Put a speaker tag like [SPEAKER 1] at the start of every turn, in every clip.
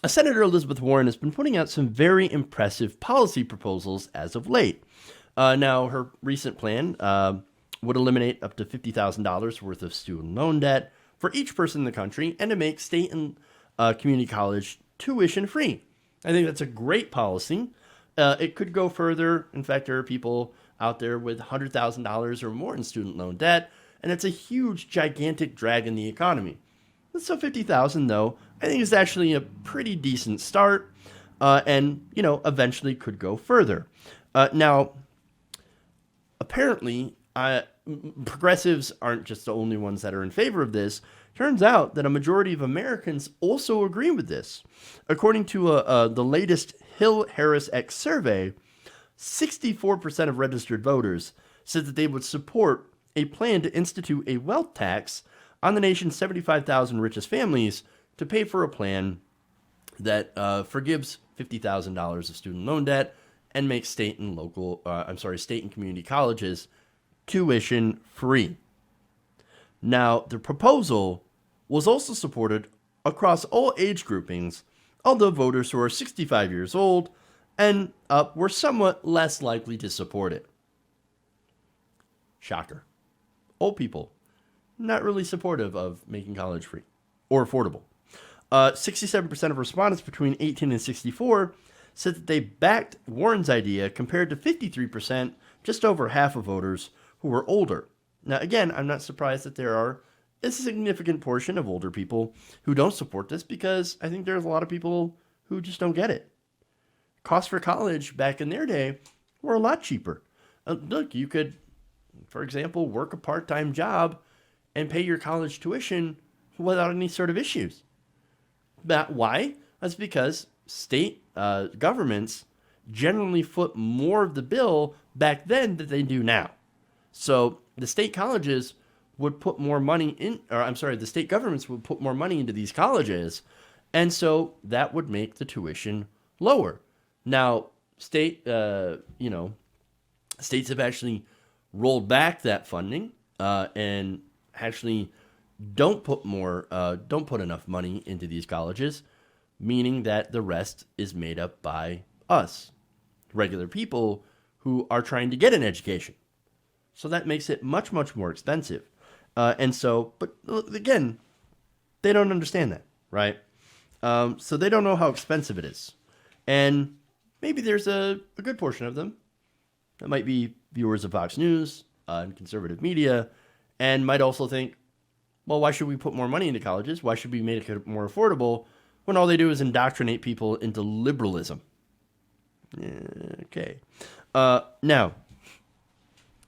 [SPEAKER 1] Senator Elizabeth Warren has been putting out some very impressive policy proposals as of late. Now, her recent plan would eliminate up to $50,000 worth of student loan debt for each person in the country and to make state and community college tuition free. I think that's a great policy. It could go further. In fact, there are people out there with $100,000 or more in student loan debt, and it's a huge, gigantic drag in the economy. So 50,000, though, I think is actually a pretty decent start, and eventually could go further. Now, apparently, progressives aren't just the only ones that are in favor of this. Turns out that a majority of Americans also agree with this. According to the latest Hill Harris X survey, 64% of registered voters said that they would support a plan to institute a wealth tax on the nation's 75,000 richest families to pay for a plan that forgives $50,000 of student loan debt and makes state and community colleges tuition free. Now, the proposal was also supported across all age groupings, although voters who are 65 years old and up were somewhat less likely to support it. Shocker. Old people, not really supportive of making college free or affordable. 67% of respondents between 18 and 64 said that they backed Warren's idea compared to 53%, just over half of voters who were older. Now, again, I'm not surprised that there are a significant portion of older people who don't support this because I think there's a lot of people who just don't get it. Costs for college back in their day were a lot cheaper. Look, you could, for example, work a part-time job and pay your college tuition without any sort of issues. Why? That's because state governments generally foot more of the bill back then than they do now. So the state colleges would put more money in, the state governments would put more money into these colleges, and so that would make the tuition lower. Now, states have actually rolled back that funding and actually don't put enough money into these colleges, meaning that the rest is made up by us, regular people who are trying to get an education. So that makes it much, much more expensive. But again, they don't understand that, right? So they don't know how expensive it is. And maybe there's a good portion of them that might be viewers of Fox News and conservative media and might also think, well, why should we put more money into colleges? Why should we make it more affordable when all they do is indoctrinate people into liberalism? Okay. Now,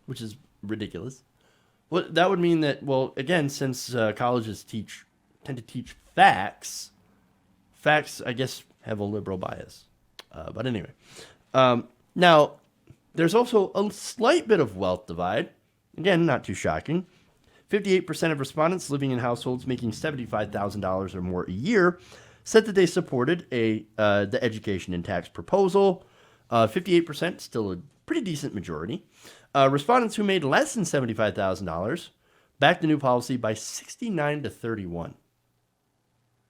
[SPEAKER 1] which is ridiculous. Well, that would mean that, well, again, since colleges tend to teach facts, I guess, have a liberal bias. But anyway. Now, there's also a slight bit of wealth divide. Again, not too shocking. 58% of respondents living in households making $75,000 or more a year said that they supported the education and tax proposal. 58%, still a pretty decent majority. Respondents who made less than $75,000 backed the new policy by 69 to 31.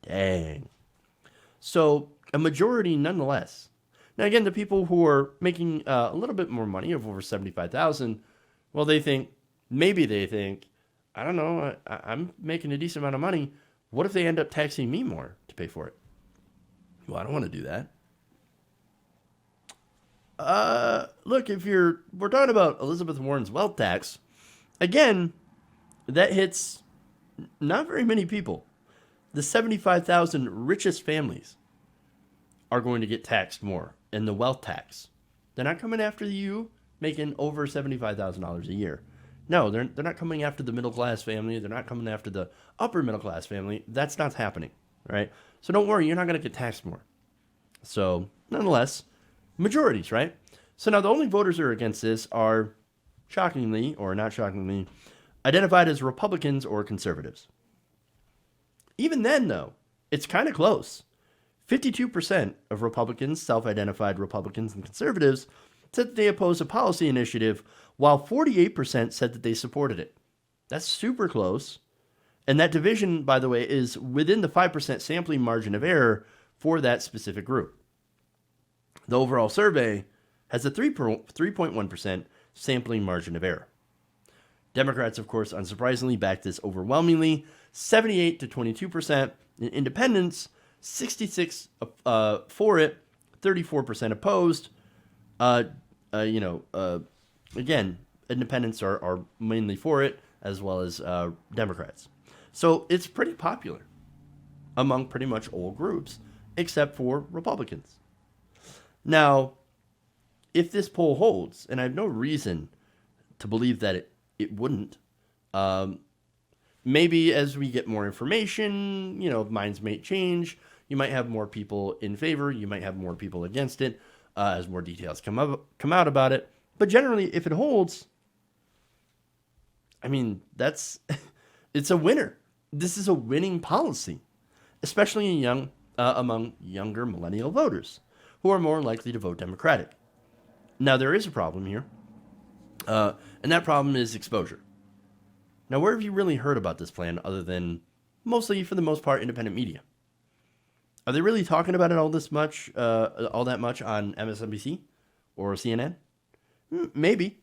[SPEAKER 1] Dang. So a majority nonetheless. Now, again, the people who are making a little bit more money of over $75,000, well, they think, I don't know, I'm making a decent amount of money. What if they end up taxing me more to pay for it? Well, I don't want to do that. Look, we're talking about Elizabeth Warren's wealth tax, again, that hits not very many people. The 75,000 richest families are going to get taxed more in the wealth tax. They're not coming after you making over $75,000 a year. No, they're not coming after the middle class family. They're not coming after the upper middle class family. That's not happening, right? So don't worry, you're not going to get taxed more. So nonetheless, majorities, right? So now the only voters who are against this are, shockingly or not shockingly, identified as Republicans or conservatives. Even then, though, it's kind of close. 52% of Republicans, self-identified Republicans and conservatives, said that they oppose a policy initiative, while 48% said that they supported it. That's super close. And that division, by the way, is within the 5% sampling margin of error for that specific group. The overall survey has a 3.1% sampling margin of error. Democrats, of course, unsurprisingly, backed this overwhelmingly, 78 to 22%. And independents, 66 for it, 34% opposed. Again, independents are mainly for it, as well as Democrats. So it's pretty popular among pretty much all groups, except for Republicans. Now, if this poll holds, and I have no reason to believe that it wouldn't, maybe as we get more information, minds may change. You might have more people in favor. You might have more people against it as more details come out about it. But generally, if it holds, I mean, it's a winner. This is a winning policy, especially among younger millennial voters who are more likely to vote Democratic. Now, there is a problem here, and that problem is exposure. Now, where have you really heard about this plan other than mostly, for the most part, independent media? Are they really talking about it all that much on MSNBC or CNN? Maybe.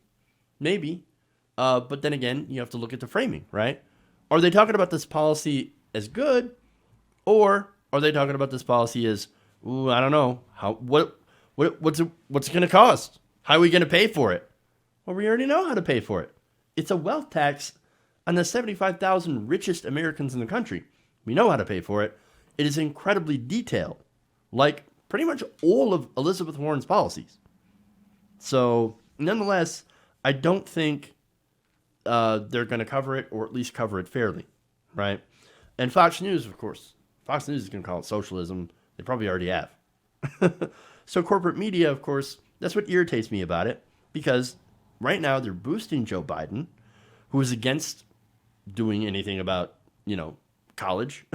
[SPEAKER 1] But then again, you have to look at the framing, right? Are they talking about this policy as good, or are they talking about this policy as, I don't know, what's it going to cost? How are we going to pay for it? Well, we already know how to pay for it. It's a wealth tax on the 75,000 richest Americans in the country. We know how to pay for it. It is incredibly detailed, like pretty much all of Elizabeth Warren's policies. So, nonetheless, I don't think they're going to cover it, or at least cover it fairly, right? And Fox News, of course. Fox News is going to call it socialism. They probably already have. So corporate media, of course, that's what irritates me about it, because right now they're boosting Joe Biden, who is against doing anything about, college,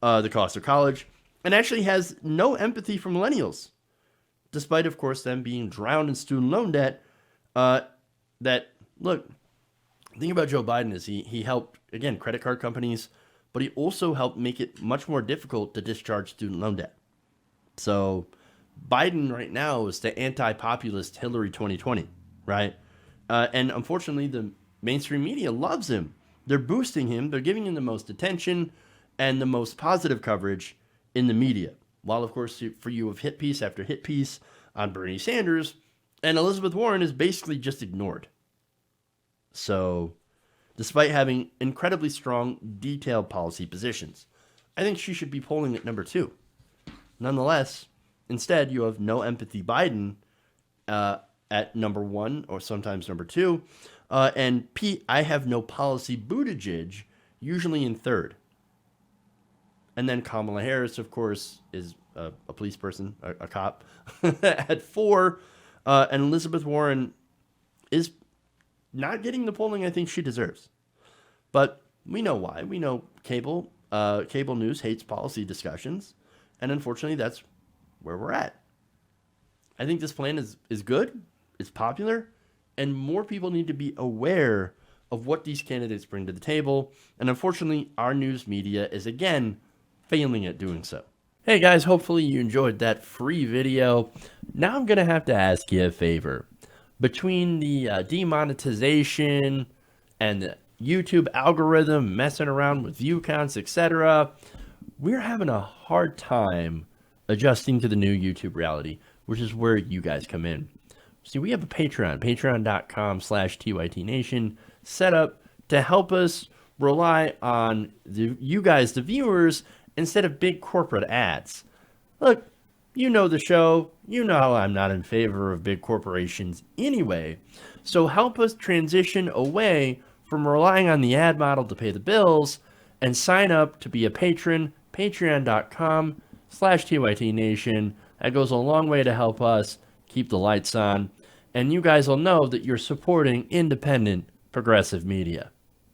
[SPEAKER 1] the cost of college, and actually has no empathy for millennials, despite, of course, them being drowned in student loan debt. Look, the thing about Joe Biden is he helped, again, credit card companies, but he also helped make it much more difficult to discharge student loan debt. So Biden right now is the anti-populist Hillary 2020, right? And unfortunately, the mainstream media loves him. They're boosting him. They're giving him the most attention and the most positive coverage in the media. While, of course, for you have hit piece after hit piece on Bernie Sanders, and Elizabeth Warren is basically just ignored. So, despite having incredibly strong, detailed policy positions, I think she should be polling at number 2. Nonetheless, instead, you have no empathy Biden at number 1, or sometimes number 2. And Pete, I have no policy Buttigieg, usually in 3rd. And then Kamala Harris, of course, is a police person, a cop, at 4. And Elizabeth Warren is not getting the polling I think she deserves. But we know why. We know cable news hates policy discussions. And unfortunately, that's where we're at. I think this plan is good. It's popular. And more people need to be aware of what these candidates bring to the table. And unfortunately, our news media is, again, failing at doing so. Hey guys, hopefully you enjoyed that free video. Now I'm going to have to ask you a favor. Between the demonetization and the YouTube algorithm messing around with view counts, etc., we're having a hard time adjusting to the new YouTube reality, which is where you guys come in. See, we have a Patreon, patreon.com/TYTNation, set up to help us rely on you guys, the viewers, instead of big corporate ads. Look, you know the show. You know how I'm not in favor of big corporations anyway. So help us transition away from relying on the ad model to pay the bills and sign up to be a patron, patreon.com/TYTNation. That goes a long way to help us keep the lights on. And you guys will know that you're supporting independent, progressive media.